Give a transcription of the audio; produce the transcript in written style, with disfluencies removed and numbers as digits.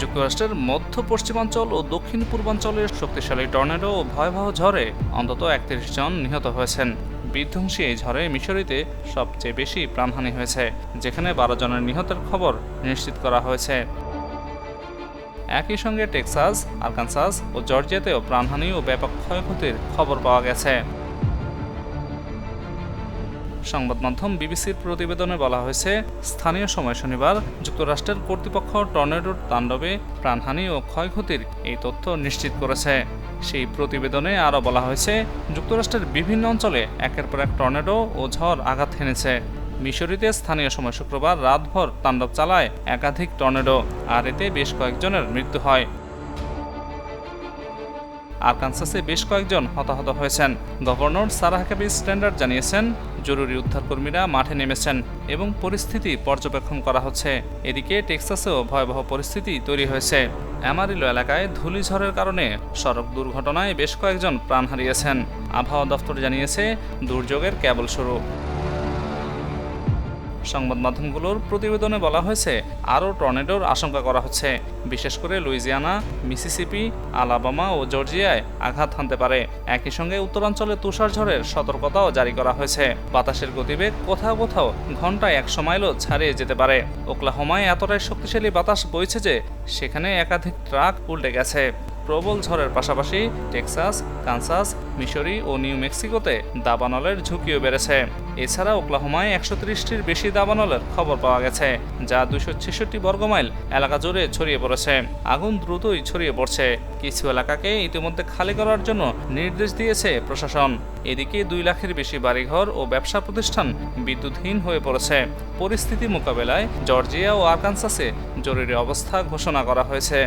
যুক্তরাষ্ট্রের মধ্য পশ্চিমাঞ্চল ও দক্ষিণ পূর্বাঞ্চলের শক্তিশালী টর্নেডো ও ভয়াবহ ঝড়ে অন্তত ৩১ জন নিহত হয়েছেন। বিধ্বংসী এই ঝড়ে মিসরিতে সবচেয়ে বেশি প্রাণহানি হয়েছে, যেখানে ১২ জনের নিহতের খবর নিশ্চিত করা হয়েছে। একই সঙ্গে টেক্সাস, আরকানসাস ও জর্জিয়াতেও প্রাণহানি ও ব্যাপক ক্ষয়ক্ষতির খবর পাওয়া গেছে। সংবাদ মাধ্যম বিবিসির প্রতিবেদনে বলা হয়েছে, স্থানীয় সময় শনিবার যুক্তরাষ্ট্রের কর্তৃপক্ষ টর্নেডোর তাণ্ডবে প্রাণহানি ও ক্ষয়ক্ষতির এই তথ্য নিশ্চিত করেছে। সেই প্রতিবেদনে আরও বলা হয়েছে, যুক্তরাষ্ট্রের বিভিন্ন অঞ্চলে একের পর এক টর্নেডো ও ঝড় আঘাত হেনেছে। মিসরিতে স্থানীয় সময় শুক্রবার রাতভর তাণ্ডব চালায় একাধিক টর্নেডো, আর এতে বেশ কয়েকজনের মৃত্যু হয়। আরকানসাসে বেশ কয়েকজন হতাহত হয়েছেন। গভর্নর সারাহ হাকাবি স্ট্যান্ডার্ড জানিয়েছেন, জরুরি উদ্ধারকর্মীরা মাঠে নেমেছেন এবং পরিস্থিতি পর্যবেক্ষণ করা হচ্ছে। এদিকে টেক্সাসেও ভয়াবহ পরিস্থিতি তৈরি হয়েছে। অ্যামারিলো এলাকায় ধূলিঝড়ের কারণে সড়ক দুর্ঘটনায় বেশ কয়েকজন প্রাণ হারিয়েছেন। আবহাওয়া দফতর জানিয়েছে, দুর্যোগের কেবল শুরু। সংবাদ মাধ্যমগুলোর প্রতিবেদনে বলা হয়েছে, আরও টর্নেডোর আশঙ্কা করা হচ্ছে, বিশেষ করে লুইজিয়ানা, মিসিসিপি, আলাবামা ও জর্জিয়ায় আঘাত হানতে পারে। একই সঙ্গে উত্তরাঞ্চলে তুষারঝড়ের সতর্কতাও জারি করা হয়েছে। বাতাসের গতিবেগ কোথাও কোথাও ঘন্টায় ১০০ মাইলও ছাড়িয়ে যেতে পারে। ওকলাহোমায় এতটাই শক্তিশালী বাতাস বইছে যে সেখানে একাধিক ট্রাক উল্টে গেছে। প্রবল ঝড়ের পাশাপাশি টেক্সাস, কানসাস, মিসরি ও নিউ মেক্সিকোতে দাবানলের ঝুঁকিও বেড়েছে। এছাড়া ওকলাহোমায় ১৩০টির বেশি দাবানলের খবর পাওয়া গেছে, যা ২৬৬ বর্গমাইল এলাকা জুড়ে ছড়িয়ে পড়েছে। আগুন দ্রুতই ছড়িয়ে পড়ছে। কিছু এলাকাকে ইতিমধ্যে খালি করার জন্য নির্দেশ দিয়েছে প্রশাসন। এদিকে ২ লাখের বেশি বাড়িঘর ও ব্যবসা প্রতিষ্ঠান বিদ্যুৎহীন হয়ে পড়েছে। পরিস্থিতি মোকাবেলায় জর্জিয়া ও আরকানসাসে জরুরি অবস্থা ঘোষণা করা হয়েছে।